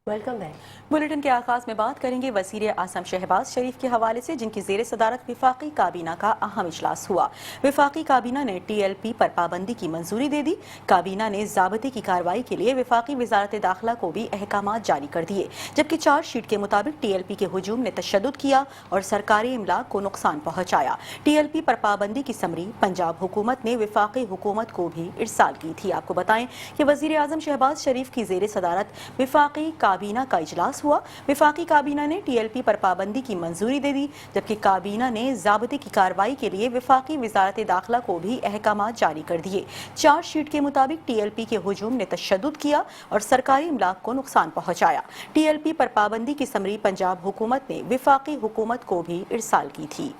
Welcome back. Bulletin के आगाज में बात करेंगे वजीर आजम शहबाज शरीफ के हवाले से, जिनकी जेर सदारत विफाकी काबीना का अहम इजलास हुआ। विफाकी काबीना ने TLP पर पाबंदी की मंजूरी दे दी। काबीना ने ज़ाब्ते की कार्रवाई के लिए विफाकी वजारत दाखिला को भी अहकामात जारी कर दिए, जबकि चार्जशीट के मुताबिक TLP के हुजूम ने तशद्दुद किया और सरकारी इमलाक को नुकसान पहुंचाया। TLP पर पाबंदी की समरी पंजाब हुकूमत ने विफाकी हुकूमत को भी इरसाल की थी। आपको बताएं कि वजीर आजम शहबाज शरीफ की जेर सदारत विफाकी काबीना का इजलास हुआ। विफाकी काबीना ने TLP पर पाबंदी की मंजूरी दे दी, जबकि काबीना ने ज़ाब्ते की कार्रवाई के लिए विफाकी वजारत दाखिला को भी अहकामात जारी कर दिए। चार्जशीट के मुताबिक TLP के हुजूम ने तशद्दुद किया और सरकारी इमलाक को नुकसान पहुंचाया। TLP पर पाबंदी की समरी पंजाब हुकूमत ने विफाकी हुकूमत को भी इरसाल की थी।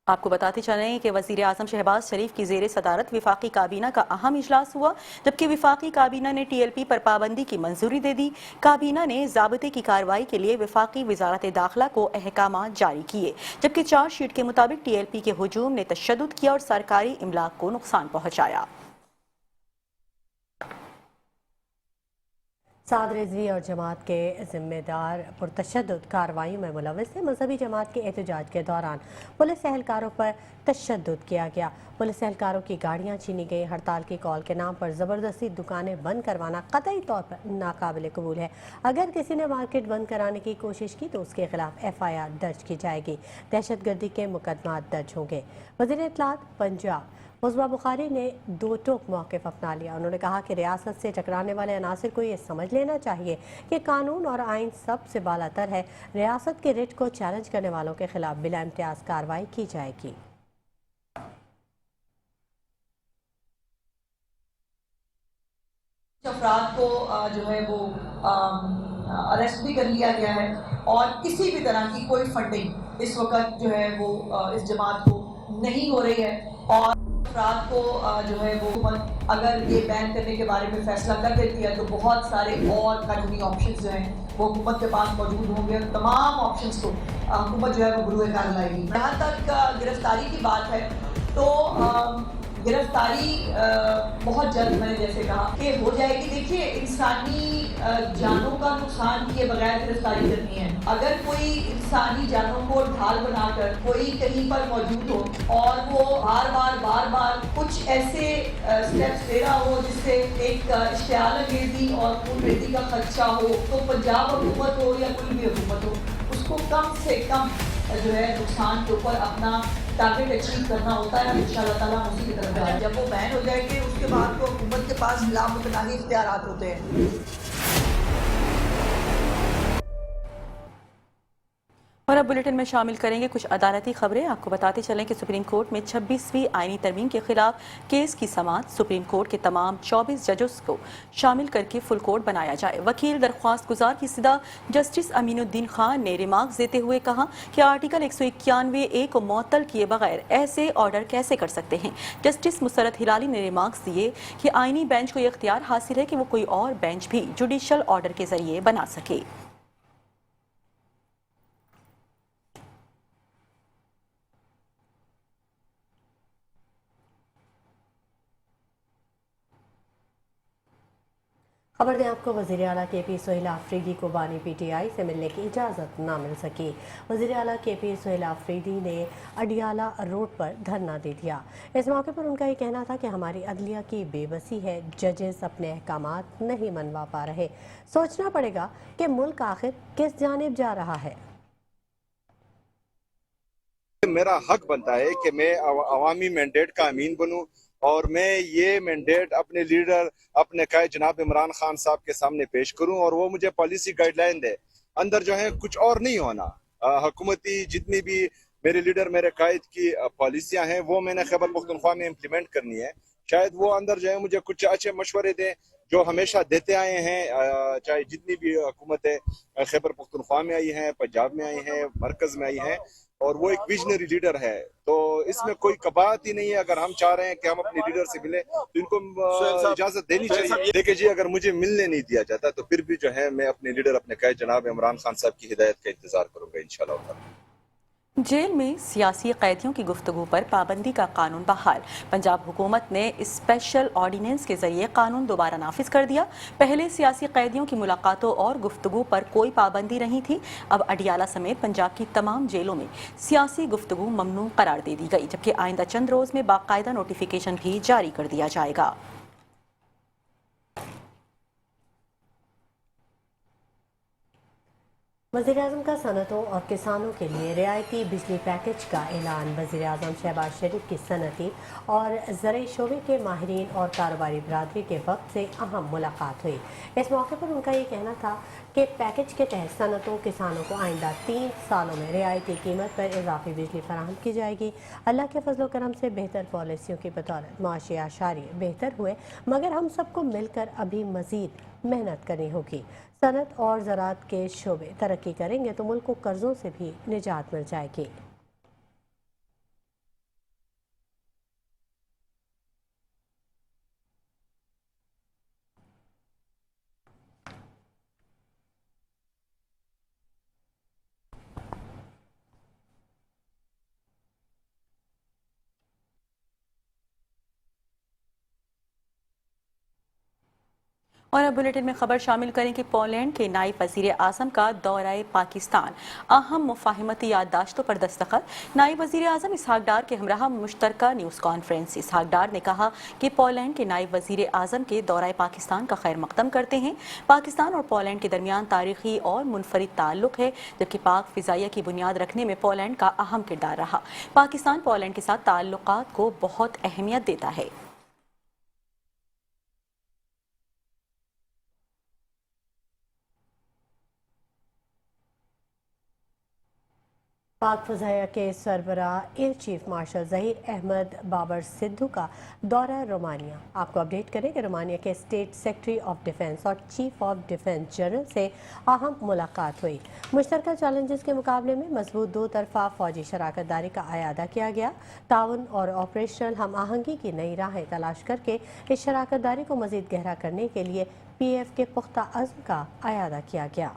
आपको बताते चलें कि वज़ीर आज़म शहबाज शरीफ की जेर सदारत विफाकी काबीना का अहम इजलास हुआ, जबकि विफाकी काबीना ने TLP पर पाबंदी की मंजूरी दे दी। काबीना ने ज़ाब्ते की कार्रवाई के लिए विफाकी वजारत दाखिला को अहकामात जारी किए, जबकि चार्जशीट के मुताबिक TLP के हुजूम ने तशद्दुद किया और सरकारी इमलाक को नुकसान पहुंचाया। साद रिजवी और जमात के जिम्मेदार पुरतशद्दुद कार्रवाई में मुलविस थे। मजहबी जमात के एहतजाज के दौरान पुलिस एहलकारों पर तशद्दुद किया गया। पुलिस एहलकारों की गाड़ियाँ छीनी गई। हड़ताल की कॉल के नाम पर ज़बरदस्ती दुकानें बंद करवाना कतई तौर पर नाकाबिल कबूल है। अगर किसी ने मार्केट बंद कराने की कोशिश की तो उसके खिलाफ FIR दर्ज की जाएगी। दहशत गर्दी के मुकदमात दर्ज होंगे। वज़ीर इत्तलात पंजाब मुस्बा बुखारी ने दो टोक मौक़िफ़ अपना लिया। उन्होंने कहा कि रियासत से टकराने वाले अनासर को ये समझ लेना चाहिए कि कानून और आइन सबसे बालातर है। रियासत के रिट को चैलेंज करने वालों के खिलाफ बिला इम्तियाज कार्रवाई की जाएगी। अफराद को जो है वो अरेस्ट भी कर लिया गया है और किसी भी तरह की कोई फंडिंग इस वक्त जो है वो इस जमात को नहीं हो रही है। और अफराद को जो है वो हुकूमत अगर ये बैन करने के बारे में फैसला कर देती है तो बहुत सारे और कानूनी ऑप्शंस जो हैं वो हुकूमत के पास मौजूद होंगे और तमाम ऑप्शंस को हुकूमत जो है वो बरूए कार लाएगी। जहाँ तक गिरफ्तारी की बात है तो गिरफ्तारी बहुत जल्द, मैंने जैसे कहा कि हो जाएगी। देखिए, इंसानी जानों का नुकसान किए बगैर गिरफ्तारी करनी है। अगर कोई इंसानी जानों को ढाल बनाकर कोई कहीं पर मौजूद हो और वो बार बार कुछ ऐसे स्टेप्स ले रहा हो जिससे एक इश्तियाल अंगेजी और खूनरेजी का खदशा हो, तो पंजाब हुकूमत हो या कोई भी हुकूमत हो, उसको कम से कम जो है नुकसान के ऊपर अपना टारगेट अचीव करना होता है। इंशाअल्लाह ताला उसी की तरफ जाए। जब वो बैन हो जाएंगे उसके बाद तो हुकूमत के पास लामुतनाही इख्तियारात होते हैं। और अब बुलेटिन में शामिल करेंगे कुछ अदालती खबरें। आपको बताते चलें कि सुप्रीम कोर्ट में 26वीं आईनी तरमीम के खिलाफ केस की समाअत सुप्रीम कोर्ट के तमाम 24 जजों को शामिल करके फुल कोर्ट बनाया जाए। वकील दरख्वास्त गुजार की सदा जस्टिस अमीनुद्दीन खान ने रिमार्क्स देते हुए कहा कि आर्टिकल 191A को मुअत्तल किए बगैर ऐसे ऑर्डर कैसे कर सकते हैं। जस्टिस मुसरत हिलाली ने रिमार्क्स दिए कि आईनी बेंच को यह इख्तियार हासिल है कि वो कोई और बेंच भी जुडिशल ऑर्डर के जरिए बना सके। खबर दें आपको, वज़ीर आला KP सोहेल आफरीदी को बानी PTI से मिलने की इजाज़त ना मिल सकी। वज़ीर आला KP सोहेल आफरीदी ने अडियाला रोड पर धरना दे दिया। इस मौके पर उनका ये कहना था कि हमारी अदलिया की बेबसी है, जजेस अपने अहकामात नहीं मनवा पा रहे। सोचना पड़ेगा कि मुल्क आखिर किस जानिब जा रहा है। मेरा हक बनता है कि मैं अवामी मैंडेट का अमीन बनूं और मैं ये मैंडेट अपने लीडर अपने कायद जनाब इमरान खान साहब के सामने पेश करूं और वो मुझे पॉलिसी गाइडलाइन दे। अंदर जो है कुछ और नहीं होना। हुकूमती जितनी भी मेरे लीडर मेरे कायद की पॉलिसियां हैं वो मैंने खैबर पख्तूनख्वा में इम्प्लीमेंट करनी है। शायद वो अंदर जो है मुझे कुछ अच्छे मशवरे दें जो हमेशा देते आए हैं, चाहे जितनी भी हुकूमतें खैबर पख्तूनख्वा में आई हैं, पंजाब में आई हैं, मरकज में आई हैं, और वो एक विजनरी लीडर है। तो इसमें कोई कबात ही नहीं है। अगर हम चाह रहे हैं कि हम अपने लीडर से मिले तो इनको इजाजत देनी चाहिए। देखिए जी, अगर मुझे मिलने नहीं दिया जाता तो फिर भी जो है मैं अपने लीडर अपने कायद जनाब इमरान खान साहब की हिदायत का इंतजार करूंगा इंशाल्लाह। जेल में सियासी कैदियों की गुफ्तगू पर पाबंदी का कानून बहाल। पंजाब हुकूमत ने स्पेशल ऑर्डिनेंस के जरिए कानून दोबारा नाफिज कर दिया। पहले सियासी कैदियों की मुलाकातों और गुफ्तगू पर कोई पाबंदी नहीं थी। अब अडियाला समेत पंजाब की तमाम जेलों में सियासी गुफ्तगू ममनू करार दे दी गई, जबकि आइंदा चंद रोज में बाकायदा नोटिफिकेशन भी जारी कर दिया जाएगा। वज़ीर-ए-आज़म का सनतों और किसानों के लिए रियायती बिजली पैकेज का ऐलान। वज़ीर-ए-आज़म शहबाज शरीफ की सनती और ज़राई शोबे के माहिरीन और कारोबारी बरादरी के वक्त से अहम मुलाकात हुई। इस मौके पर उनका ये कहना था कि पैकेज के तहत सनतों किसानों को आइंदा 3 सालों में रियायती कीमत पर इजाफी बिजली फराहम की जाएगी। अल्लाह के फजल करम से बेहतर पॉलिसियों की बदौलत माशी आशारी बेहतर हुए, मगर हम सबको मिलकर अभी मज़ीद मेहनत करनी होगी। सनत और ज़राअत के शोबे तरक्की करेंगे तो मुल्क को कर्जों से भी निजात मिल जाएगी। और अब बुलेटिन में खबर शामिल करें कि पोलैंड के नायब वज़ीर आज़म का दौरा पाकिस्तान। अहम मुफाहिमती याददाश्तों पर दस्तखत। नायब वज़ीर आज़म इसहाक डार के हमरा मुश्तरका न्यूज़ कॉन्फ्रेंस। इसहाक डार ने कहा कि पोलैंड के नायब वज़ीर आज़म के दौरा पाकिस्तान का खैर मकदम करते हैं। पाकिस्तान और पोलैंड के दरमियान तारीखी और मुनफरिद ताल्लुक़ है, जबकि पाक फ़िज़ाइया की बुनियाद रखने में पोलैंड का अहम किरदार रहा। पाकिस्तान पोलैंड के साथ ताल्लुक़ात को बहुत अहमियत देता है। पाक फ़ज़ाइया के सरबराह air chief marshal Zaheer Ahmed Babar Sidhu का दौरा रोमानिया। आपको अपडेट करें कि रोमानिया के स्टेट सेक्रेटरी ऑफ डिफेंस और चीफ ऑफ डिफेंस जनरल से अहम मुलाकात हुई। मुश्तरका चैलेंजेस के मुकाबले में मजबूत दो तरफा फौजी शराकत दारी का अयादा किया गया। ताउन और ऑपरेशनल हम आहंगी की नई राहें तलाश करके इस शराकत दारी को मज़ीद गहरा करने के लिए PF के पुख्ता अज़्म का अयादा किया गया।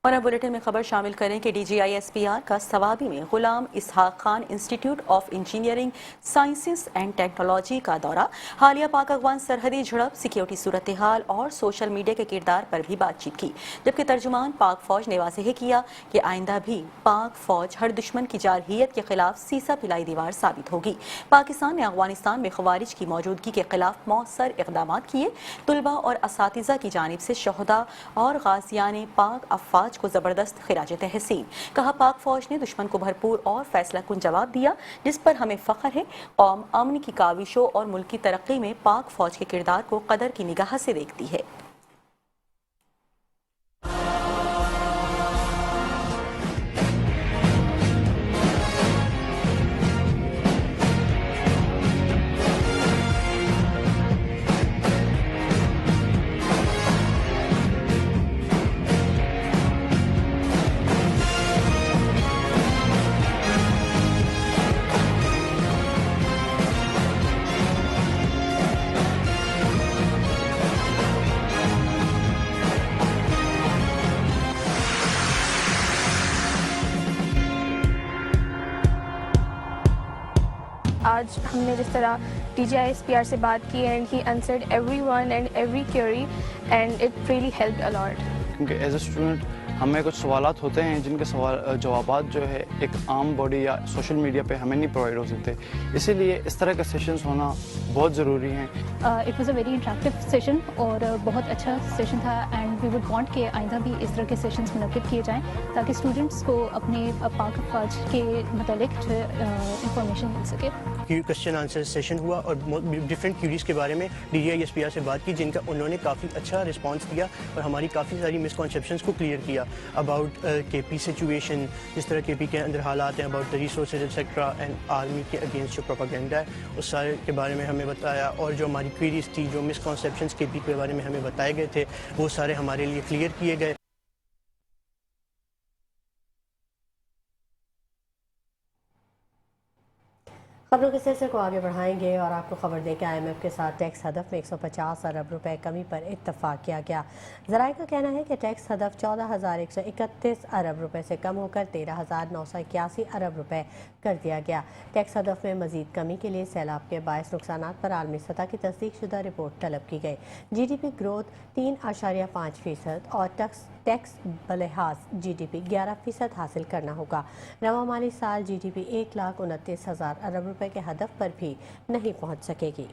और अब बुलेटिन में खबर शामिल करें कि DGI-SPR का सवाबी में Ghulam Ishaq Khan institute of engineering sciences and technology का दौरा। हालिया पाक अफगान सरहदी झड़प, सिक्योरिटी सूरत हाल और सोशल मीडिया के किरदार पर भी बातचीत की, जबकि तर्जुमान पाक फौज ने वाज़ेह किया कि आइंदा भी पाक फौज हर दुश्मन की जारहियत के खिलाफ सीसा पिलाई दीवार साबित होगी। पाकिस्तान ने अफगानिस्तान में खवारिज की मौजूदगी के खिलाफ मौसर इक़दाम किए। तुलबा और असातिज़ा की जानिब से शहदा और गाज़ियान पाक अफवाज को जबरदस्त खिराज तहसीन। कहा, पाक फौज ने दुश्मन को भरपूर और फैसला कुन जवाब दिया, जिस पर हमें फख्र है। कौम अमन की काविशों और मुल्क की तरक्की में पाक फौज के किरदार को कदर की निगाह से देखती है। आज हमने जिस तरह DGI-SPR से बात की and he answered everyone and every query and it really helped a lot. क्योंकि एज अ स्टूडेंट हमें कुछ सवालात होते हैं जिनके जवाबात जो है एक आम बॉडी या सोशल मीडिया पे हमें नहीं प्रोवाइड हो सकते, इसीलिए इस तरह के सेशंस होना बहुत ज़रूरी हैं। It was a very interactive session और बहुत अच्छा सेशन था एंड वी वुड वांट कि आइंदा भी इस तरह के सेशंस मुनक्किद किए जाएं ताकि स्टूडेंट्स को अपने पाक फौज के मतलब इंफॉर्मेशन मिल सके। क्वेश्चन आंसर सेशन हुआ और डिफरेंट क्यूरीज के बारे में DGI-SPR से बात की, जिनका उन्होंने काफ़ी अच्छा रिस्पांस दिया और हमारी काफ़ी सारी मिसकॉन्सेप्शंस को क्लियर किया अबाउट KP सिचुएशन, जिस तरह KP के अंदर हालात हैं, about the resources etcetera and army के अगेंस्ट जो प्रोपेगेंडा है उस सारे के बारे में हमें बताया। और जो हमारी क्वेरीज थी, जो मिसकॉन्सेप्शंस KP के बारे में हमें बताए गए थे, वो सारे हमारे लिए क्लियर किए गए। खबरों के सिलसिले को आगे बढ़ाएंगे और आपको खबर दें कि IMF के साथ टैक्स हदफ में 150 अरब रुपए कमी पर इत्तफाक किया गया। ज़राए का कहना है कि टैक्स हदफ 14,131 अरब रुपए से कम होकर 13,981 अरब रुपए कर दिया गया। टैक्स हदफ में मजीद कमी के लिए सैलाब के बायस नुकसानात पर आलमी सतह की तस्दीकशुदा रिपोर्ट तलब की गई। GDP ग्रोथ 3.5% और टैक्स बलिहाज GDP 11% हासिल करना होगा। रवा माली साल GDP 1,29,000 अरब रुपए के हदफ पर भी नहीं पहुंच सकेगी।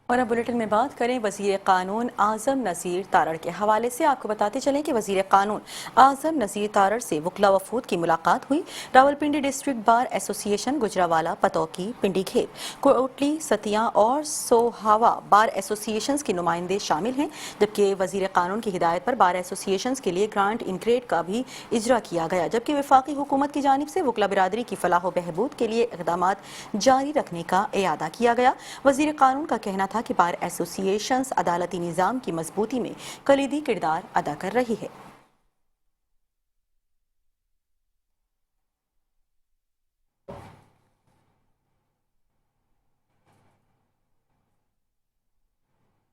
और अब बुलेटिन में बात करें वज़ीर क़ानून आज़म नज़ीर तारड़ के हवाले से। आपको बताते चलें कि वज़ीर क़ानून आज़म नज़ीर तारड़ से वकला वफूद की मुलाकात हुई। Rawalpindi district bar association, Gujranwala, Pattoki, Pindi Khet, Kotli, सतिया और सोहावा बार एसोसिएशंस के नुमाइंदे शामिल हैं, जबकि वज़ीर क़ानून की हिदायत पर बार एसोसिएशंस के लिए ग्रांट इनक्रेड का भी इजरा किया गया, जबकि वफाकी हुकूमत की जानिब से वकला बिरादरी की फलाह व बहबूद के लिए इक़दामात जारी रखने का इयादा किया गया। वज़ीर क़ानून का कहना था कि बार एसोसिएशंस अदालती निज़ाम की मजबूती में कलीदी किरदार अदा कर रही है।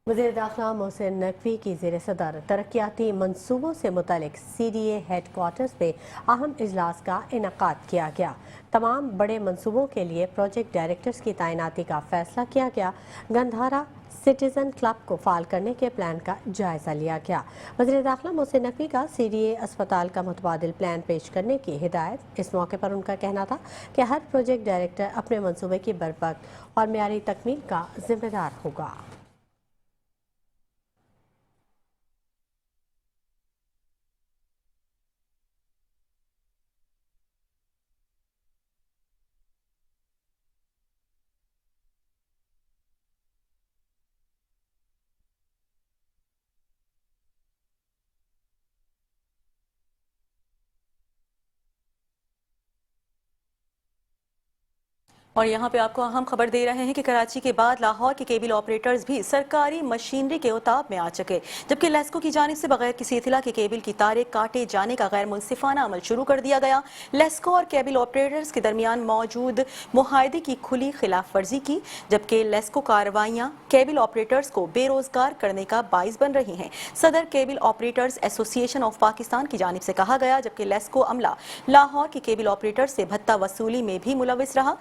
वज़ीर दाखिला मोहसिन नकवी की ज़ेर सदारत तरक्याती मनसूबों से मुतालिक CDA हेड क्वार्टर्स में अहम इजलास का इनकाद किया गया। तमाम बड़े मनसूबों के लिए प्रोजेक्ट डायरेक्टर्स की तैनाती का फैसला किया गया। गंधारा सिटीजन क्लब को फाल करने के प्लान का जायजा लिया गया। वज़ीर दाखिला मोहसिन नकवी का CDA अस्पताल का मुतबादिल प्लान पेश करने की हिदायत। इस मौके पर उनका कहना था कि हर प्रोजेक्ट डायरेक्टर अपने मनसूबे की बरवक्त और मियारी तकमील का जिम्मेदार होगा। और यहाँ पे आपको अहम खबर दे रहे हैं कि कराची के बाद लाहौर के केबल ऑपरेटर्स भी सरकारी मशीनरी के उताब में आ चुके, जबकि लेस्को की जानिब से बगैर किसी इतला के केबल की तारें काटे जाने का गैर मुनसिफाना अमल शुरू कर दिया गया। लेस्को और केबल ऑपरेटर्स के दरमियान मौजूद मुआहदे की खुली खिलाफ वर्जी की, जबकि लेस्को कार्रवाइयाँ केबल ऑपरेटर्स को बेरोजगार करने का बाइस बन रही हैं। सदर cable operators association of Pakistan की जानिब से कहा गया, जबकि लेस्को अमला लाहौर के केबल ऑपरेटर्स से भत्ता वसूली में भी मुलविस रहा।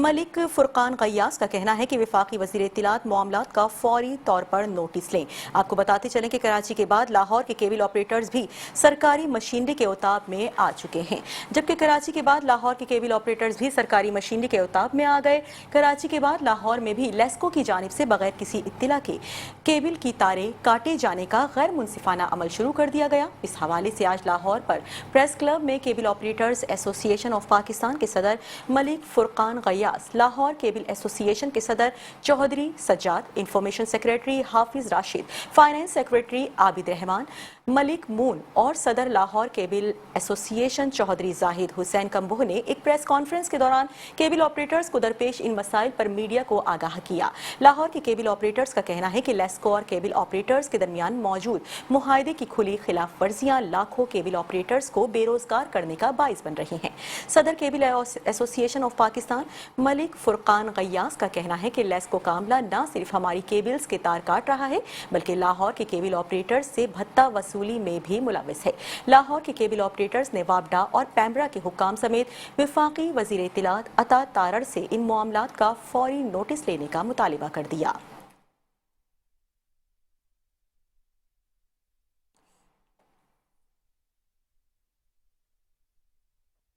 मलिक फुरकान गयास का कहना है कि वफाकी वज़ीर इत्तलात मामलात का फौरी तौर पर नोटिस लें। आपको बताते चलें कि कराची के बाद लाहौर के केबल ऑपरेटर्स भी सरकारी मशीनरी के उताब में आ चुके हैं, जबकि कराची के बाद लाहौर के केबल ऑपरेटर्स भी सरकारी मशीनरी के उताब में आ गए। कराची के बाद लाहौर में भी लेस्को की जानिब से बगैर किसी इत्तला के केबल की तारें काटे जाने का गैर मुनसिफाना अमल शुरू कर दिया गया। इस हवाले से आज लाहौर पर प्रेस क्लब में cable operators association of Pakistan के सदर मलिक फुरकान गयास, लाहौर केबल एसोसिएशन के सदर Chaudhry Sajjad, information secretary Hafiz Rashid, finance secretary Abid Rehman, Malik Moon और सदर लाहौर केबल एसोसिएशन चौधरी जाहिद हुसैन कंबोह ने एक प्रेस कॉन्फ्रेंस के दौरान केबल ऑपरेटर्स को दरपेश इन मसाइल पर मीडिया को आगाह किया। लाहौर के केबल ऑपरेटर्स का कहना है कि लेस्को और केबल ऑपरेटर्स के दरमियान मौजूद मुआहदे की खुली खिलाफ वर्जियां लाखों केबल ऑपरेटर्स को बेरोजगार करने का बाइस बन रही हैं। सदर cable association of Pakistan Malik Furqan Ghayas का कहना है कि लेस्को का अमला न सिर्फ हमारी केबल्स के तार काट रहा है, बल्कि लाहौर के केबल ऑपरेटर्स से भत्ता वसूली में भी मुलविस है। लाहौर के केबल ऑपरेटर्स ने वापडा और पैमरा के हुक्काम समेत वफाकी वज़ीर इत्तलात अता तारड़ से इन मामलात का फौरी नोटिस लेने का मुतालिबा कर दिया।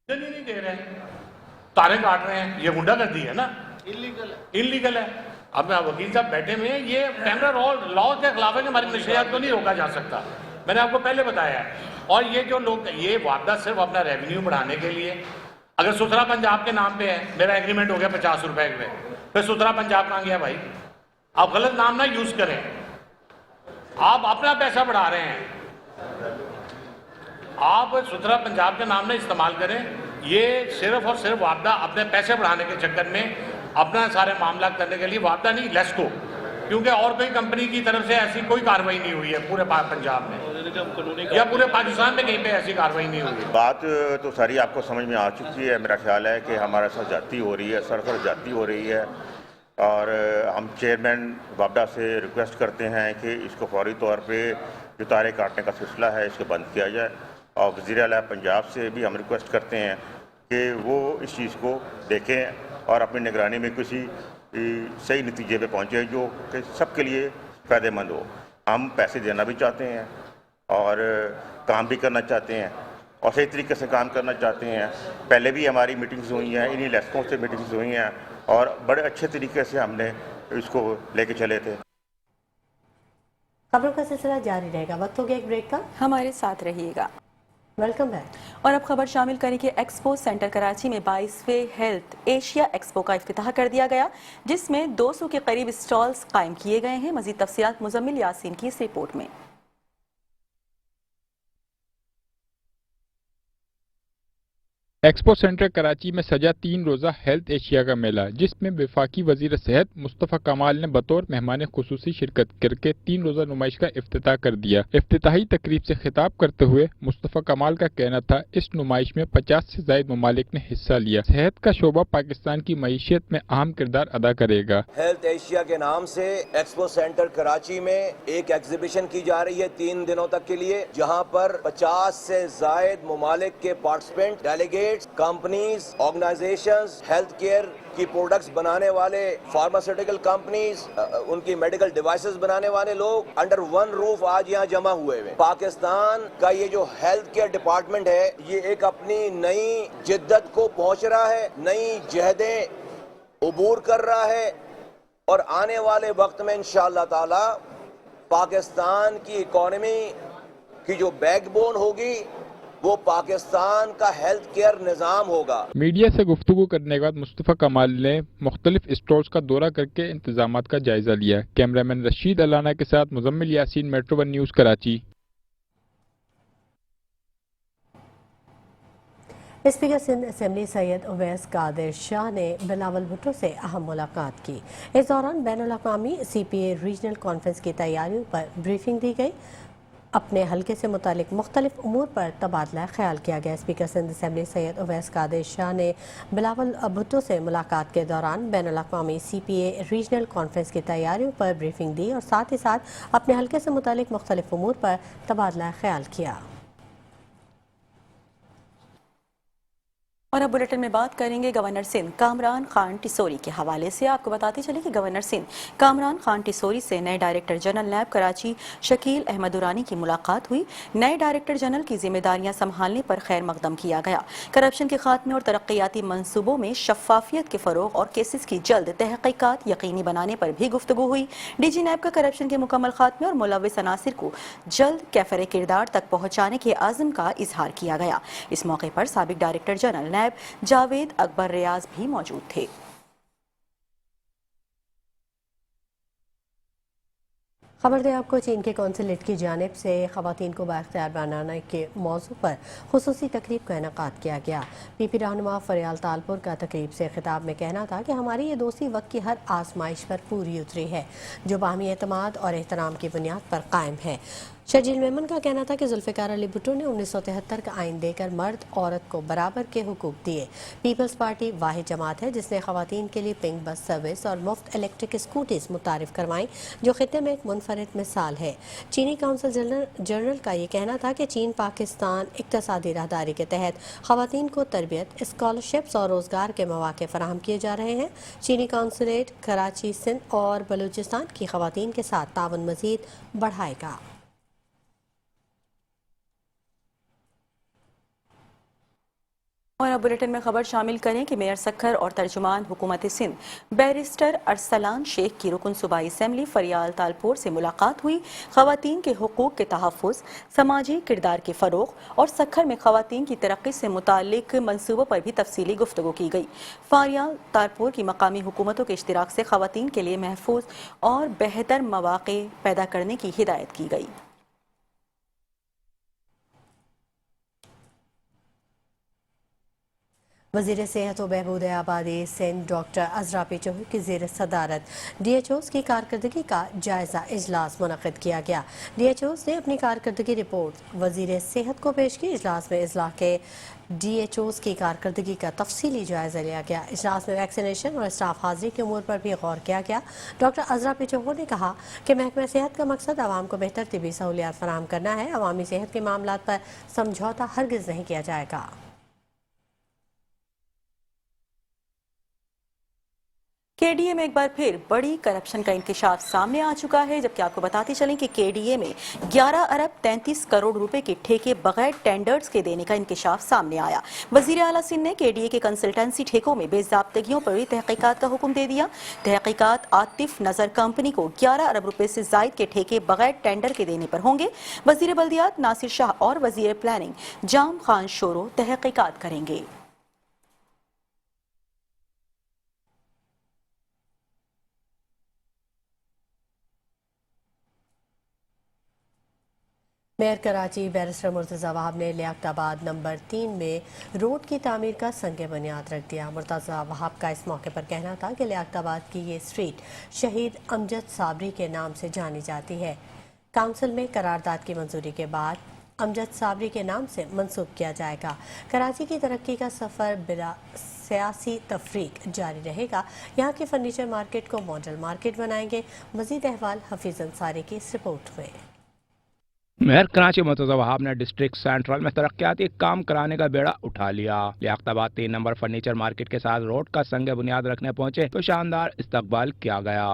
नहीं दे रहे हैं, तारे काट रहे हैं, ये गुंडागर्दी है ना, इलीगल है। अब वकील साहब बैठे हुए हैं, ये कैमरा लॉ के खिलाफ है कि हमारी नशियात को नहीं रोका जा सकता, मैंने आपको पहले बताया है। और ये जो लोग ये वादा सिर्फ अपना रेवेन्यू बढ़ाने के लिए, अगर सुथरा पंजाब के नाम पे है, मेरा एग्रीमेंट हो गया 50 रुपए में, फिर सुथरा पंजाब कहाँ गया भाई? आप गलत नाम ना यूज करें, आप अपना पैसा बढ़ा रहे हैं, आप सुथरा पंजाब के नाम ना इस्तेमाल करें। ये सिर्फ और सिर्फ वादा अपने पैसे बढ़ाने के चक्कर में अपना सारे मामला करने के लिए वादा नहीं, लेस्को کیونکہ اور کوئی کمپنی کی طرف سے ایسی کوئی کارروائی نہیں ہوئی ہے پورے پنجاب میں یا پورے پاکستان میں کہیں پہ ایسی کارروائی نہیں ہوئی ہے. بات تو ساری آپ کو سمجھ میں آ چکی ہے. میرا خیال ہے کہ ہمارے ساتھ زیادتی ہو رہی ہے, سراسر زیادتی ہو رہی ہے, اور ہم چیئرمین وابڈا سے ریکویسٹ کرتے ہیں کہ اس کو فوری طور پہ جو تارے کاٹنے کا سلسلہ ہے اس کو بند کیا جائے, اور وزیر اعلیٰ پنجاب سے بھی ہم ریکویسٹ کرتے ہیں کہ وہ اس چیز کو دیکھیں اور اپنی نگرانی میں کسی صحیح نتیجے پہ پہنچے جو کہ سب کے لیے فائدہ مند ہو. ہم پیسے دینا بھی چاہتے ہیں اور کام بھی کرنا چاہتے ہیں اور صحیح طریقے سے کام کرنا چاہتے ہیں. پہلے بھی ہماری میٹنگز ہوئی ہیں, انہی لیسکوں سے میٹنگز ہوئی ہیں اور بڑے اچھے طریقے سے ہم نے اس کو لے کے چلے تھے. خبروں کا سلسلہ جاری رہے گا. وقت ہو گیا ایک بریک کا, ہمارے ساتھ رہیے گا. Welcome back. اور اب خبر شامل کریں کہ ایکسپو سینٹر کراچی میں 22ویں ہیلتھ ایشیا ایکسپو کا افتتاح کر دیا گیا, جس میں 200 کے قریب اسٹالز قائم کیے گئے ہیں. مزید تفصیلات مزمل یاسین کی اس رپورٹ میں. ایکسپو سینٹر کراچی میں سجا 3 روزہ ہیلتھ ایشیا کا میلہ, جس میں وفاقی وزیر صحت مصطفیٰ کمال نے بطور مہمان خصوصی شرکت کر کے 3 روزہ نمائش کا افتتاح کر دیا. افتتاحی تقریب سے خطاب کرتے ہوئے مصطفیٰ کمال کا کہنا تھا اس نمائش میں 50 سے زائد ممالک نے حصہ لیا. صحت کا شعبہ پاکستان کی معیشت میں اہم کردار ادا کرے گا. ہیلتھ ایشیا کے نام سے ایکسپو سینٹر کراچی میں ایک ایگزیبیشن کی جا رہی ہے 3 دنوں تک کے لیے, جہاں پر 50 سے زائد ممالک کے participant, delegate, companies, organisations, health care کی پروڈکٹس بنانے والے, فارماسیوٹیکل کمپنیز, ان کی میڈیکل ڈیوائسز بنانے والے لوگ انڈر ون روف آج یہاں جمع ہوئے ہوئے. پاکستان کا یہ جو ہیلتھ کیئر ڈپارٹمنٹ ہے یہ ایک اپنی نئی جدت کو پہنچ رہا ہے, نئی جہدیں عبور کر رہا ہے, اور آنے والے وقت میں انشاءاللہ تعالی پاکستان کی اکانومی کی جو بیک بون ہوگی وہ پاکستان کا ہیلتھ کیئر نظام ہوگا. میڈیا سے گفتگو کرنے کے بعد مصطفیٰ کمال نے مختلف اسٹالز کا دورہ کر کے انتظامات کا جائزہ لیا. کیمرامین رشید علانہ کے ساتھ Muzammil Yasin, metro 1 news Karachi. Speaker Sindh assembly Syed Awais Qadir Shah نے بلاول بھٹو سے اہم ملاقات کی. اس دوران بین الاقوامی CPA ریجنل کانفرنس کی تیاریوں پر بریفنگ دی گئی. اپنے حلقے سے متعلق مختلف امور پر تبادلہ خیال کیا گیا. اسپیکر سندھ اسمبلی سید اویس قادر شاہ نے بلاول بھٹو سے ملاقات کے دوران بین الاقوامی CPA ریجنل کانفرنس کی تیاریوں پر بریفنگ دی اور ساتھ ہی ساتھ اپنے حلقے سے متعلق مختلف امور پر تبادلہ خیال کیا. اور اب بلیٹن میں بات کریں گے گورنر سندھ کامران خان ٹیسوری کے حوالے سے. آپ کو بتاتے چلیں کہ گورنر سندھ کامران خان ٹیسوری سے نئے ڈائریکٹر جنرل نیب کراچی شکیل احمد دورانی کی ملاقات ہوئی. نئے ڈائریکٹر جنرل کی ذمہ داریاں سنبھالنے پر خیر مقدم کیا گیا. کرپشن کے خاتمے اور ترقیاتی منصوبوں میں شفافیت کے فروغ اور کیسز کی جلد تحقیقات یقینی بنانے پر بھی گفتگو ہوئی. DG نیب کا کرپشن کے مکمل خاتمے اور ملوث عناصر کو جلد کیفر کردار تک پہنچانے کے عزم کا اظہار کیا گیا. اس موقع پر سابق ڈائریکٹر جنرل جاوید اکبر ریاض بھی موجود تھے. خبر دیں آپ کو, چین کے کونسلیٹ کی جانب سے خواتین کو بااختیار بنانے کے موضوع پر خصوصی تقریب کا انعقاد کیا گیا. PP رہنما فریال تالپور کا تقریب سے خطاب میں کہنا تھا کہ ہماری یہ دوستی وقت کی ہر آزمائش پر پوری اتری ہے جو باہمی اعتماد اور احترام کی بنیاد پر قائم ہے. شرجیل میمن کا کہنا تھا کہ ذوالفقار علی بھٹو نے 1973 کا آئین دے کر مرد عورت کو برابر کے حقوق دیے. پیپلز پارٹی واحد جماعت ہے جس نے خواتین کے لیے پنک بس سروس اور مفت الیکٹرک اسکوٹیز متعارف کروائیں جو خطے میں ایک منفرد مثال ہے. چینی کونسل جنرل کا یہ کہنا تھا کہ چین پاکستان اقتصادی راہداری کے تحت خواتین کو تربیت, اسکالرشپس اور روزگار کے مواقع فراہم کیے جا رہے ہیں. چینی کونسلیٹ کراچی, سندھ اور بلوچستان کی خواتین کے ساتھ تعاون مزید بڑھائے گا. اور اب بلیٹن میں خبر شامل کریں کہ میئر سکھر اور ترجمان حکومت سندھ بیرسٹر ارسلان شیخ کی رکن صوبائی اسمبلی فریال تالپور سے ملاقات ہوئی. خواتین کے حقوق کے تحفظ, سماجی کردار کے فروغ اور سکھر میں خواتین کی ترقی سے متعلق منصوبوں پر بھی تفصیلی گفتگو کی گئی. فریال تالپور کی مقامی حکومتوں کے اشتراک سے خواتین کے لیے محفوظ اور بہتر مواقع پیدا کرنے کی ہدایت کی گئی. वज़ीर सेहत व बहबूद आबादी सिंध डॉक्टर अजरा पेचोही की ज़ेर सदारत DHOs की कारकर्दगी का जायज़ा इजलास मुनक़िद किया गया। DHOs ने अपनी कारकर्दगी रिपोर्ट वज़ीर सेहत को पेश की। इजलास में अजला के DHOs की कारकर्दगी का तफसीली जायज़ा लिया गया। इजलास में वैक्सीनेशन और स्टाफ हाजिरी के उमूर पर भी गौर किया गया। डॉक्टर अजरा पेचोही ने कहा कि महकमा सेहत का मकसद आवाम को बेहतर तिबी सहूलियात फराहम करना है। अवामी सेहत के मामलात पर समझौता हरगिज़ नहीं किया जाएगा। KDA में एक बार फिर बड़ी करप्शन का इंकशाफ सामने आ चुका है, जबकि आपको बताते चलें कि KDA में 11 अरब 33 करोड़ रुपए के ठेके बगैर टेंडर्स के देने का इंकशाफ सामने आया। वजीर आला सिंध ने KDA के कंसल्टेंसी ठेकों में बेज़ाब्तगियों पर भी तहकीकात का हुक्म दे दिया। तहकीकात आतिफ नजर कंपनी को 11 अरब रुपए से जायद के ठेके बगैर टेंडर के देने पर होंगे। वजीर बल्दियात नासिर शाह और वजीर प्लानिंग जाम खान शोरो तहकीकात करेंगे। मेयर कराची बैरिस्टर मुर्तज़ा वहाब ने लियाकताबाद नंबर 3 में रोड की तामीर का संग बुनियाद रख दिया। मुर्तज़ा वहाब का इस मौके पर कहना था कि लियाकताबाद की ये स्ट्रीट शहीद अमजद साबरी के नाम से जानी जाती है। काउंसिल में करारदाद की मंजूरी के बाद अमजद साबरी के नाम से मंसूब किया जाएगा। कराची की तरक्की का सफ़र बिला सियासी तफरीक जारी रहेगा। यहाँ की फर्नीचर मार्केट को मॉडल मार्केट बनाएंगे। मज़ीद अहवाल हफीज़ अंसारी की इस रिपोर्ट में। मेयर कराची मुर्तज़ा वहाब ने डिस्ट्रिक्ट सेंट्रल में तरक्याती काम कराने का बेड़ा उठा लिया। लियाकताबाद 3 नंबर फर्नीचर मार्केट के साथ रोड का संग बुनियाद रखने पहुंचे तो शानदार इस्तकबाल किया गया।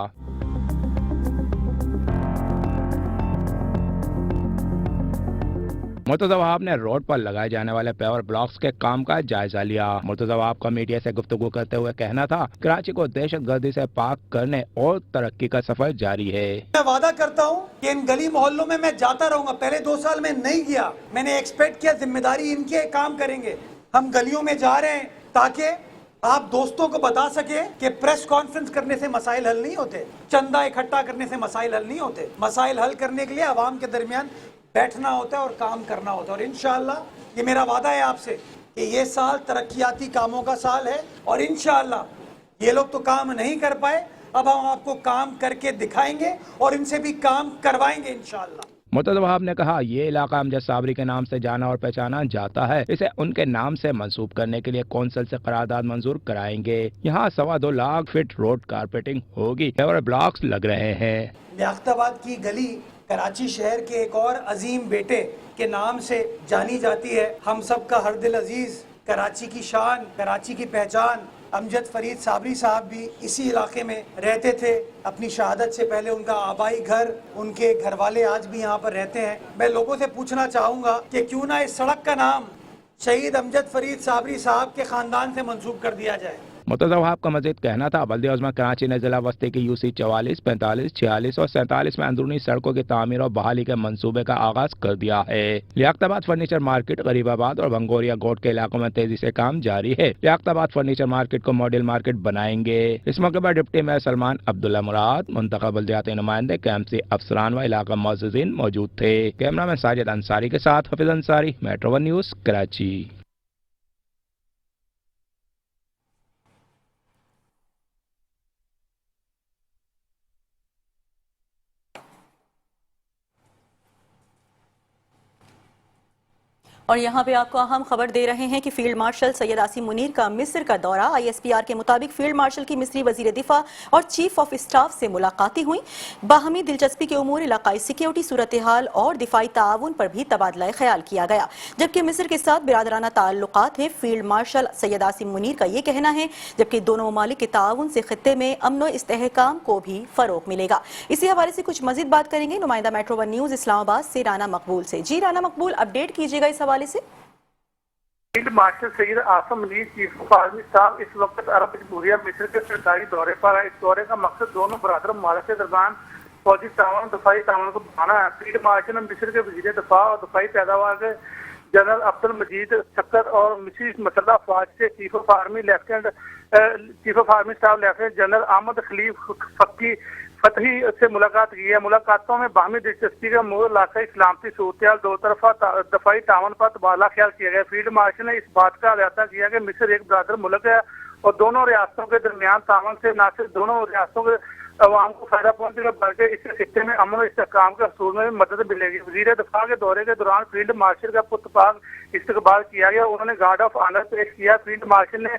मुर्तज़ा वहाब ने रोड पर लगाए जाने वाले पेवर ब्लॉक्स के काम का जायजा लिया। मुर्तज़ा वहाब का मीडिया से गुफ्तगू करते हुए कहना था, कराची को दहशतगर्दी से पाक करने और तरक्की का सफर जारी है। मैं वादा करता हूँ कि इन गली मोहल्लों में मैं जाता रहूंगा। पहले 2 साल में नहीं गया, मैंने एक्सपेक्ट किया जिम्मेदारी इनके काम करेंगे। हम गलियों में जा रहे हैं ताकि आप दोस्तों को बता सके कि प्रेस कॉन्फ्रेंस करने से मसाइल हल नहीं होते, चंदा इकट्ठा करने से मसाइल हल नहीं होते। मसाइल हल करने के लिए आवाम के दरमियान बैठना होता है और काम करना होता है। और इंशाअल्लाह ये मेरा वादा है आपसे कि ये साल तरक्याती कामों का साल है और इंशाअल्लाह ये लोग तो काम नहीं कर पाए, अब हम आपको काम करके दिखाएंगे और इनसे भी काम करवाएंगे इंशाअल्लाह। मुर्तज़ा वहाब ने कहा, ये इलाका अमजद साबरी के नाम से जाना और पहचाना जाता है। इसे उनके नाम से मंसूब करने के लिए कौंसिल से करारदाद मंजूर कराएंगे। यहाँ 2.25 लाख फीट रोड कारपेटिंग होगी और ब्लॉक्स लग रहे हैं। लियाकताबाद की गली कराची शहर के एक और अजीम बेटे के नाम से जानी जाती है। हम सब का हर दिल अजीज, कराची की शान, कराची की पहचान अमजद फरीद साबरी साहब भी इसी इलाके में रहते थे। अपनी शहादत से पहले उनका आबाई घर, उनके घर वाले आज भी यहाँ पर रहते हैं। मैं लोगों से पूछना चाहूँगा कि क्यों ना इस सड़क का नाम शहीद अमजद फरीद साबरी साहब के ख़ानदान से मंसूब कर दिया जाए। मुर्तज़ा वहाब का मज़ीद कहना था, बल्दिया उज़्मा कराची ने जिला वस्ती की UC 44, 45, 46 और 47 में अंदरूनी सड़कों की तामीर और बहाली के मंसूबे का आगाज कर दिया है। लियाकताबाद फर्नीचर मार्केट, गरीबाबाद और बंगोरिया गोट के इलाकों में तेजी से काम जारी है। लियाकताबाद फर्नीचर मार्केट को मॉडल मार्केट बनाएंगे। इस मौके पर डिप्टी मेयर सलमान अब्दुल्ला मुराद, मुंतखब बल्दियाती नुमाइंदे, KMC अफसरान व इलाका मुअज़्ज़िज़ीन मौजूद थे। कैमरा मैन साजिद अंसारी के साथ हफीज़ अंसारी, मेट्रो 1 न्यूज़, कराची। और यहाँ पे आपको अहम खबर दे रहे हैं कि फील्ड मार्शल सैयद आसिम मुनीर का मिस्र का दौरा। ISPR के मुताबिक फील्ड मार्शल की मिस्री वजीर दिफा और चीफ ऑफ स्टाफ से मुलाकातें हुई। बाहमी दिलचस्पी के उमूर, इलाकाई सिक्योरिटी सूरत हाल और दिफाई ताउन पर भी तबादला ख्याल किया गया। जबकि मिस्र के साथ बिरादराना ताल्लुकात हैं। फील्ड मार्शल सैयद आसिम मुनीर का ये कहना है, जबकि दोनों ममालिक के ताउन से खित्ते में अमन व इस्तेहकाम को भी फरोग मिलेगा। इसी हवाले से कुछ मजीद बात करेंगे नुमाइंदा मेट्रो 1 न्यूज़ इस्लामाबाद से राना मकबूल से। जी राना मकबूल, अपडेट कीजिएगा इस हवाले से। Field marshal Syed Asim Munir chief of army staff इस वक्त अरब जमहूरिया मिस्र के सरकारी दौरे पर है। इस दौरे का मकसद दोनों बरादर ममालिक के दरमियान फौजी ताउन, दफाई ताउन को बढ़ाना है। फील्ड मार्शल ने मिस्र के वजीर दफा और दफाई पैदावार के जनरल अब्दुल मजीद शक्कर और मिस्री मसल्ह अफवाज के chief of army staff lieutenant general Ahmed Khalifa Fakki Fathi से मुलाकात की है। मुलाकातों में बाहमी दिलचस्पी का मोड़ लाकर इस्लामती सूरत दो तरफा दफाई तावन पर तबादला ख्याल किया गया। फील्ड मार्शल ने इस बात का अहाता किया कि मिस्र एक बरादर मुल्क है और दोनों रियासतों के दरमियान तावन से न सिर्फ दोनों रियासतों के अवाम को फायदा पहुंचेगा बल्कि इससे खित्ते में अमन और इस्तेहकाम के हसूल में भी मदद मिलेगी। वजीर दफा के दौरे के दौरान फील्ड मार्शल का पुरतपाक इस्तकबाल किया गया। उन्होंने गार्ड ऑफ ऑनर पेश किया। फील्ड मार्शल ने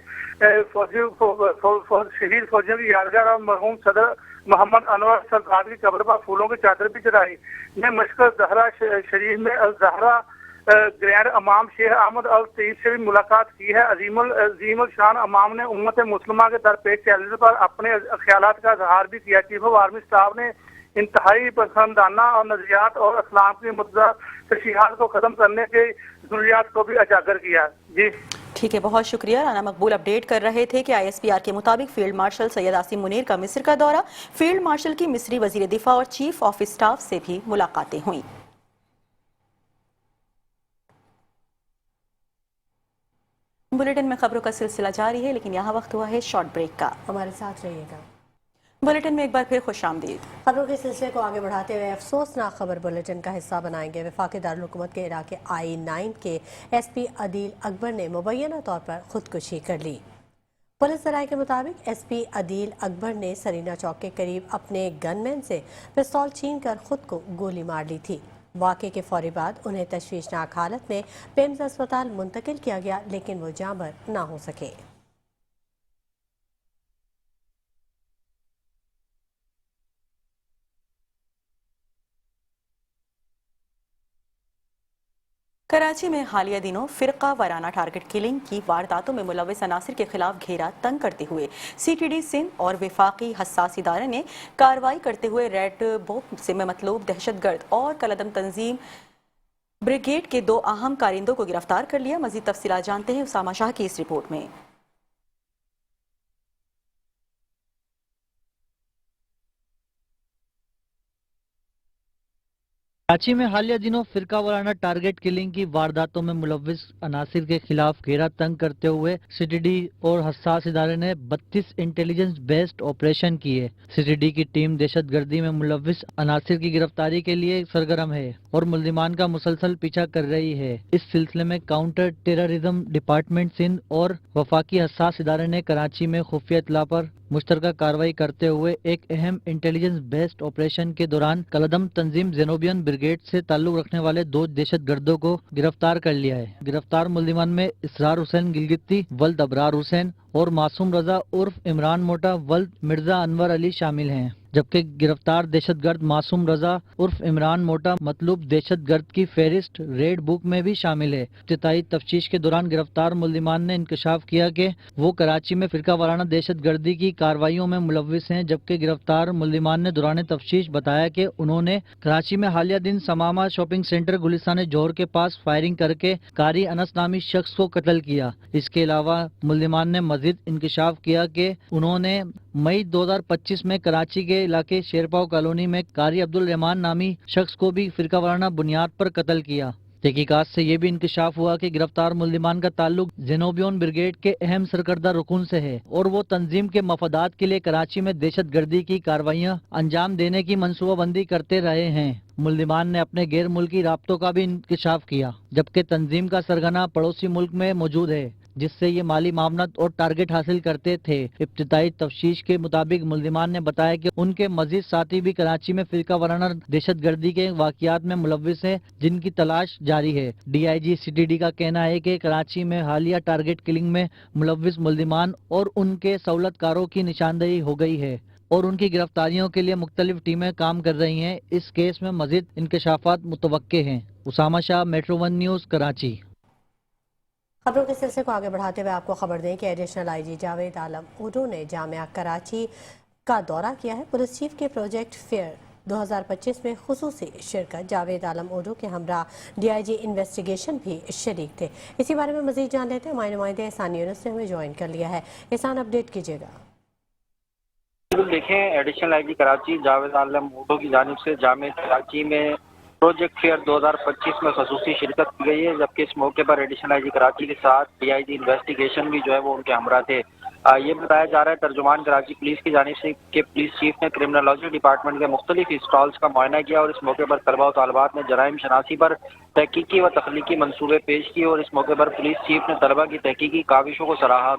शहीद फौजियों की यादगार और मरहूम सदर मोहम्मद अनवर सरदार की कब्र पर फूलों की चादर भी चढ़ाई। ने मशकल जहरा शरीफ में अल जहरा ग्रैंड अमाम शेख अहमद अल तईब से भी मुलाकात की है। अजीमुल शान अमाम ने उम्मत मुस्लिमा के दरपेश चैलेंज पर अपने ख्यालात का इजहार भी किया। चीफ ऑफ आर्मी स्टाफ ने इंतहाई पसंदाना और नजरियात और इस्लाम की मुद्दा तशरीहात को खत्म करने के जरूरियात को भी उजागर किया। जी ठीक है, बहुत शुक्रिया। राना मकबूल अपडेट कर रहे थे कि ISPR के मुताबिक फील्ड मार्शल सैयद आसिम मुनीर का मिस्र का दौरा, फील्ड मार्शल की मिस्री वजीर दिफा और चीफ ऑफ स्टाफ से भी मुलाकातें हुई। बुलेटिन में खबरों का सिलसिला जारी है, लेकिन यहाँ वक्त हुआ है शॉर्ट ब्रेक का। हमारे साथ रहिएगा। बुलेटिन में एक बार फिर खुशामदीद। खबरों के सिलसिले को आगे बढ़ाते हुए अफसोसनाक खबर बुलेटिन का हिस्सा बनाएंगे। वफाकी दारुल हुकूमत के इलाके I-9 के SP अदील अकबर ने मुबैना तौर पर खुदकुशी कर ली। पुलिस सराय के मुताबिक SP अदील अकबर ने सरीना चौक के करीब अपने गनमैन से पिस्तौल छीन कर खुद को गोली मार ली थी। वाक़े के फौरी बाद उन्हें तशवीशनाक हालत में पेम्स अस्पताल मुंतकिल किया गया, लेकिन वो जाँबर न हो सके। कराची में हालिया दिनों फिरका वाराना टारगेट किलिंग की वारदातों में मुलव्विस अनासिर के खिलाफ घेरा तंग करते हुए CTD सिंध और वफाकी हसास इदारे ने कार्रवाई करते हुए रेड बोप से मतलूब दहशतगर्द और कलदम तंजीम ब्रिगेड के 2 अहम कारिंदों को गिरफ्तार कर लिया। मजीद तफसीलात जानते हैं उसामा शाह की इस रिपोर्ट में। कराची में हालिया दिनों फिरका वाराना टारगेट किलिंग की वारदातों में मुलव्विस अनासिर के खिलाफ घेरा तंग करते हुए CTD और हसास इदारे ने 32 इंटेलिजेंस बेस्ड ऑपरेशन किए। CTD की टीम दहशतगर्दी में मुलव्विस अनासिर की गिरफ्तारी के लिए सरगर्म है और मुल्जिमान का मुसलसल पीछा कर रही है। इस सिलसिले में काउंटर टेररिज्म डिपार्टमेंट सिंध और वफाकी हसास इदारे ने कराची में खुफिया इत्तला पर मुश्तरका कार्रवाई करते हुए एक अहम इंटेलिजेंस बेस्ड ऑपरेशन के दौरान कलदम तंजीम जेनोबियन ब्रिगेड से ताल्लुक रखने वाले 2 दहशतगर्दों को गिरफ्तार कर लिया है। गिरफ्तार मुल्जिमान में इसरार हुसैन गिलगिती वल्द अबरार हुसैन और मासूम रजा उर्फ इमरान मोटा वल्द मिर्जा अनवर अली शामिल हैं, जबकि गिरफ्तार दहशतगर्द मासूम रजा उर्फ इमरान मोटा मतलूब दहशतगर्द की फहरिस्त रेड बुक में भी शामिल है। इब्तिदाई तफ्तीश के दौरान गिरफ्तार मुल्जिमान ने इंकशाफ किया कि वो कराची में फिरका वाराना दहशतगर्दी की कार्रवाइयों में मुलव्विस हैं, जबकि गिरफ्तार मुल्जिमान ने दौरान तफ्तीश बताया कि उन्होंने कराची में हालिया दिन समामा शॉपिंग सेंटर गुलिस्तान जोहर के पास फायरिंग करके कारी अनस नामी शख्स को कत्ल किया। इसके अलावा मुल्जिमान ने मजीद इंकशाफ किया कि उन्होंने मई 2025 में कराची के इलाके शेरपाव कॉलोनी में कारी अब्दुल रहमान नामी शख्स को भी फिरका वाराना बुनियाद पर कत्ल किया। तहकीकात से ये भी इंकशाफ हुआ कि गिरफ्तार मुल्जिमान का ताल्लुक जेनोबियन ब्रिगेड के अहम सरकर्दा रुकन से है और वो तंजीम के मफादात के लिए कराची में दहशतगर्दी की कार्रवाइयाँ अंजाम देने की मनसूबाबंदी करते रहे हैं। मुल्जिमान ने अपने गैर मुल्की राब्तों का भी इंकशाफ किया, जबकि तंजीम का सरगना पड़ोसी मुल्क में मौजूद है, जिससे ये माली मामनत और टारगेट हासिल करते थे। इब्तिदाई तफ्तीश के मुताबिक मुल्जिमान ने बताया कि उनके मजीद साथी भी कराची में फिरका वाराना दहशतगर्दी के वाक़ियात में मुलव्विस हैं, जिनकी तलाश जारी है। DIG CTD का कहना है कि कराची में हालिया टारगेट किलिंग में मुलव्विस मुल्जिमान और उनके सहूलतकारों की निशानदेही हो गई है और उनकी गिरफ्तारियों के लिए मुख्तलिफ टीमें काम कर रही हैं। इस केस में मजीद इंकशाफात मुतवक्के हैं। Usama Shah, metro 1 news, Karachi. खबरों के सिलसिले को आगे बढ़ाते हुए आपको खबर दें कि एडिशनल IG जावेद आलम उर्दू ने जामिया कराची का दौरा किया है। पुलिस चीफ के प्रोजेक्ट फेयर 2025 में खुसूसी शिरकत। जावेद आलम उर्दू के हमरा DIG इन्वेस्टिगेशन भी शरीक थे। इसी बारे में मजीद जान लेते हैं। हमारे नुमाइंदे एहसान यूनुस ने हमें ज्वाइन कर लिया है। एहसान, अपडेट कीजिएगा। देखें, एडिशनल IG कराची जावेद आलम उर्दू की जानिब से जामिया कराची में प्रोजेक्ट फेयर 2025 में खसूसी शिरकत की गई है, जबकि इस मौके पर एडिशनल IG कराची के साथ DIG इन्वेस्टिगेशन भी जो है वो उनके हमरा थे। یہ بتایا جا رہا ہے ترجمان کراچی پولیس کی جانب سے کہ پولیس چیف نے کرمنالوجی ڈپارٹمنٹ کے مختلف اسٹالز کا معائنہ کیا اور اس موقع پر طلباء و طالبات نے جرائم شناسی پر تحقیقی و تخلیقی منصوبے پیش کیے اور اس موقع پر پولیس چیف نے طلباء کی تحقیقی کاوشوں کو سراہا۔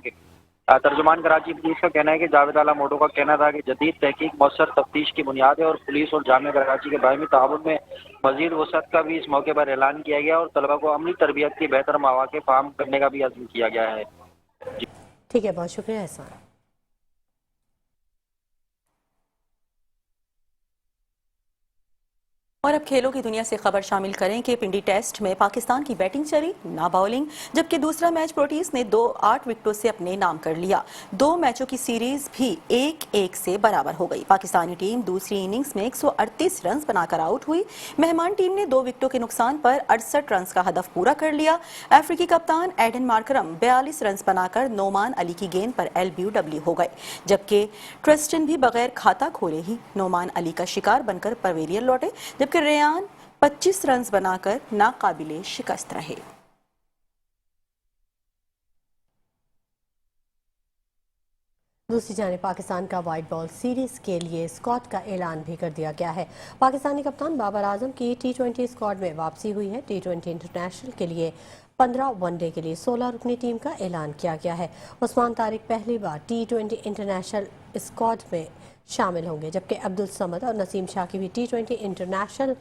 ترجمان کراچی پولیس کا کہنا ہے کہ جاوید اعلیٰ موٹو کا کہنا تھا کہ جدید تحقیق مؤثر تفتیش کی بنیاد ہے اور پولیس اور جامعہ کراچی کے باہمی تعاون میں مزید وسعت کا بھی اس موقع پر اعلان کیا گیا اور طلباء کو عملی تربیت کی بہتر مواقع فراہم کرنے کا بھی عزم کیا گیا ہے۔ ٹھیک ہے، بہت شکریہ احسان۔ اور اب کھیلوں کی دنیا سے خبر شامل کریں کہ پنڈی ٹیسٹ میں پاکستان کی بیٹنگ چلی، نہ باؤلنگ، جبکہ دوسرا میچ پروٹیز نے 8 وکٹوں سے اپنے نام کر لیا۔ 2 میچوں کی سیریز بھی 1-1 سے برابر ہو گئی۔ پاکستانی ٹیم دوسری اننگز میں 138 رنز بنا کر آؤٹ ہوئی۔ مہمان ٹیم نے 2 وکٹوں کے نقصان پر 68 رنز کا ہدف پورا کر لیا۔ افریقی کپتان ایڈن مارکرم 42 رنز بنا کر نعمان علی کی گیند پر LBW ہو گئے، جبکہ ٹرسٹن بھی بغیر کھاتا کھولے ہی نعمان علی کا شکار بن کر پویلین لوٹے، جبکہ ریان 25 رنز بنا کر ناقابل شکست رہے۔ دوسری جانب پاکستان کا وائٹ بال سیریز کے لیے اسکواڈ کا اعلان بھی کر دیا گیا ہے۔ پاکستانی کپتان بابر اعظم کی T20 اسکواڈ میں واپسی ہوئی ہے۔ T20 انٹرنیشنل کے لیے 15 ون ڈے کے لیے 16 رکنی ٹیم کا اعلان کیا گیا ہے۔ عثمان طارق پہلی بار T20 انٹرنیشنل اسکواڈ میں شامل ہوں گے، جبکہ عبدالصمد اور نسیم شاہ کی بھی T20 انٹرنیشنل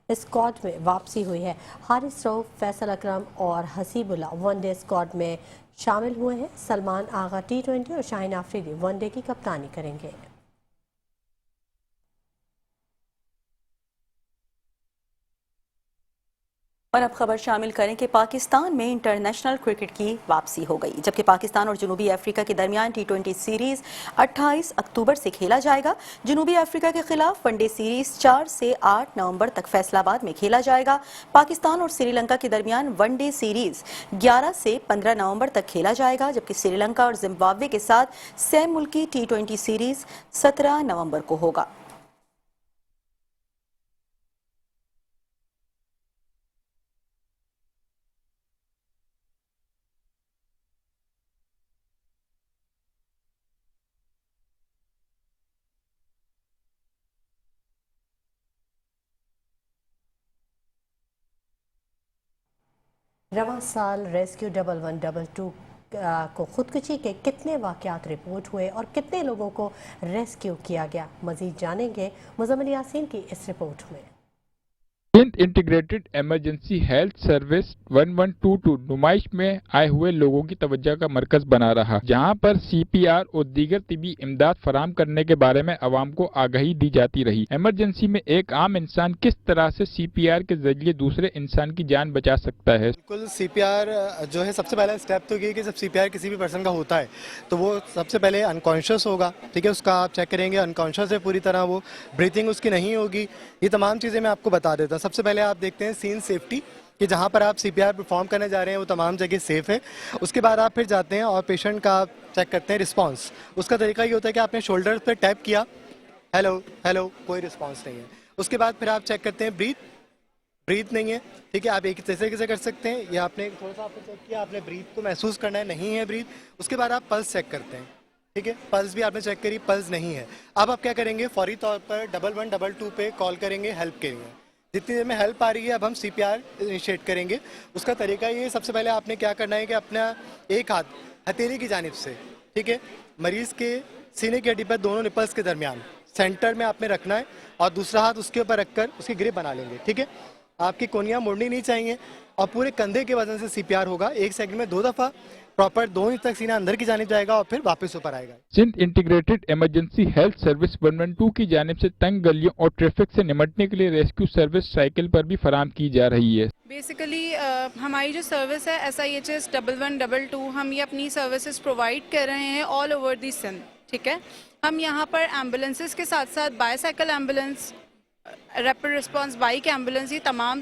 اسکواڈ میں واپسی ہوئی ہے۔ حارث رؤف، فیصل اکرم اور حسیب اللہ ون ڈے اسکواڈ میں شامل ہوئے ہیں۔ سلمان آغا T20 اور شاہین آفریدی ون ڈے کی کپتانی کریں گے۔ اور اب خبر شامل کریں کہ پاکستان میں انٹرنیشنل کرکٹ کی واپسی ہو گئی، جبکہ پاکستان اور جنوبی افریقہ کے درمیان T20 سیریز 28 اکتوبر سے کھیلا جائے گا۔ جنوبی افریقہ کے خلاف ون ڈے سیریز 4 سے 8 نومبر تک فیصل آباد میں کھیلا جائے گا۔ پاکستان اور سری لنکا کے درمیان ون ڈے سیریز 11 سے 15 نومبر تک کھیلا جائے گا، جبکہ سری لنکا اور زمبابوے کے ساتھ سہ ملکی T20 سیریز 17 نومبر کو ہوگا۔ رواں سال ریسکیو 1122 کو خودکشی کے کتنے واقعات رپورٹ ہوئے اور کتنے لوگوں کو ریسکیو کیا گیا، مزید جانیں گے مزمل یاسین کی اس رپورٹ میں۔ Sindh integrated emergency health service 1122 نمائش میں آئے ہوئے لوگوں کی توجہ کا مرکز بنا رہا، جہاں پر CPR اور دیگر طبی امداد فراہم کرنے کے بارے میں عوام کو آگاہی دی جاتی رہی۔ ایمرجنسی میں ایک عام انسان کس طرح سے CPR کے ذریعے دوسرے انسان کی جان بچا سکتا ہے؟ بالکل CPR جو ہے سب سے پہلا اسٹیپ تو یہ کہ جب CPR کسی بھی پرسن کا ہوتا ہے تو وہ سب سے پہلے انکانشیس ہوگا، ٹھیک ہے، اس کا آپ چیک کریں گے، انکانشیس ہے پوری طرح، وہ بریتھنگ اس کی نہیں ہوگی، یہ تمام چیزیں میں آپ کو بتا دیتا ہوں۔ سب سے پہلے آپ دیکھتے ہیں سین سیفٹی، کہ جہاں پر آپ CPR پرفارم کرنے جا رہے ہیں وہ تمام جگہ سیف ہے۔ اس کے بعد آپ پھر جاتے ہیں اور پیشنٹ کا آپ چیک کرتے ہیں رسپانس۔ اس کا طریقہ یہ ہوتا ہے کہ آپ نے شولڈر پہ ٹیپ کیا، ہیلو ہیلو، کوئی رسپانس نہیں ہے۔ اس کے بعد پھر آپ چیک کرتے ہیں بریتھ نہیں ہے، ٹھیک ہے، آپ ایک طریقے سے کر سکتے ہیں، یا آپ نے تھوڑا سا آپ نے چیک کیا، آپ نے بریتھ کو محسوس کرنا ہے، نہیں ہے بریتھ۔ اس کے بعد آپ پلس چیک کرتے ہیں، ٹھیک ہے، پلس بھی آپ نے چیک کری، پلس نہیں ہے۔ اب آپ کیا کریں گے، فوری طور پر 1122 پہ کال کریں گے ہیلپ کے لیے۔ جتنی دیر میں ہیلپ آ رہی ہے اب ہم CPR انیشیٹ کریں گے۔ اس کا طریقہ یہ ہے، سب سے پہلے آپ نے کیا کرنا ہے کہ اپنا ایک ہاتھ ہتھیلی کی جانب سے، ٹھیک ہے، مریض کے سینے کی ہڈی پر دونوں نپلس کے درمیان سینٹر میں آپ نے رکھنا ہے اور دوسرا ہاتھ اس کے اوپر رکھ کر اس کی گرپ بنا لیں گے، ٹھیک ہے۔ آپ کی کونیاں مڑنی نہیں چاہیے اور پورے کندھے کے وزن سے CPR ہوگا۔ 1 سیکنڈ میں 2 دفعہ پراپر 2 انچ تک سینہ اندر کی جانب جائے گا اور پھر واپس اوپر آئے گا۔ Sindh integrated emergency health service 112 کی جانب سے تنگ گلیوں اور ٹریفک سے نمٹنے کے لیے ریسکیو سروس سائیکل پر بھی فراہم کی جا رہی ہے۔ بیسیکلی ہماری جو سروس ہے SIHS 1122، ہم یہ اپنی سروسز پرووائڈ کر رہے ہیں آل اوور دی سندھ، ٹھیک ہے۔ ہم یہاں پر ایمبولینسز کے ساتھ ساتھ by cycle ambulance, rapid response bike ambulance, یہ تمام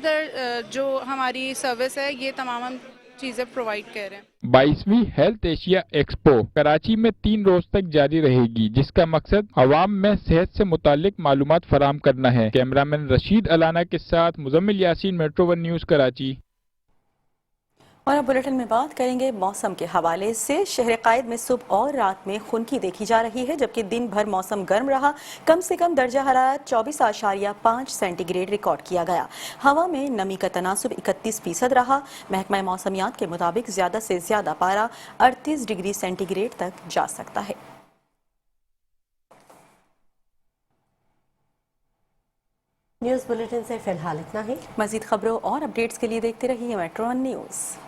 جو ہماری سروس ہے یہ تمام ہم چیزیں پرووائڈ کر رہے ہیں۔ 22ویں ہیلتھ ایشیا ایکسپو کراچی میں 3 روز تک جاری رہے گی، جس کا مقصد عوام میں صحت سے متعلق معلومات فراہم کرنا ہے۔ کیمرامین رشید علانہ کے ساتھ مزمل یاسین، میٹرو 1 نیوز کراچی۔ और अब बुलेटिन में बात करेंगे मौसम के हवाले से। शहर कायद में सुबह और रात में खुनकी देखी जा रही है, जबकि दिन भर मौसम गर्म रहा। कम से कम दर्जा हरारत 24.5 सेंटीग्रेड रिकॉर्ड किया गया। हवा में नमी का तनासुब 31% रहा। महकमा मौसमियात के मुताबिक ज्यादा से ज्यादा पारा 38 डिग्री सेंटीग्रेड तक जा सकता है। न्यूज़ बुलेटिन से फिलहाल इतना ही। मजीद खबरों और अपडेट्स के लिए देखते रहिए मेट्रो वन न्यूज़।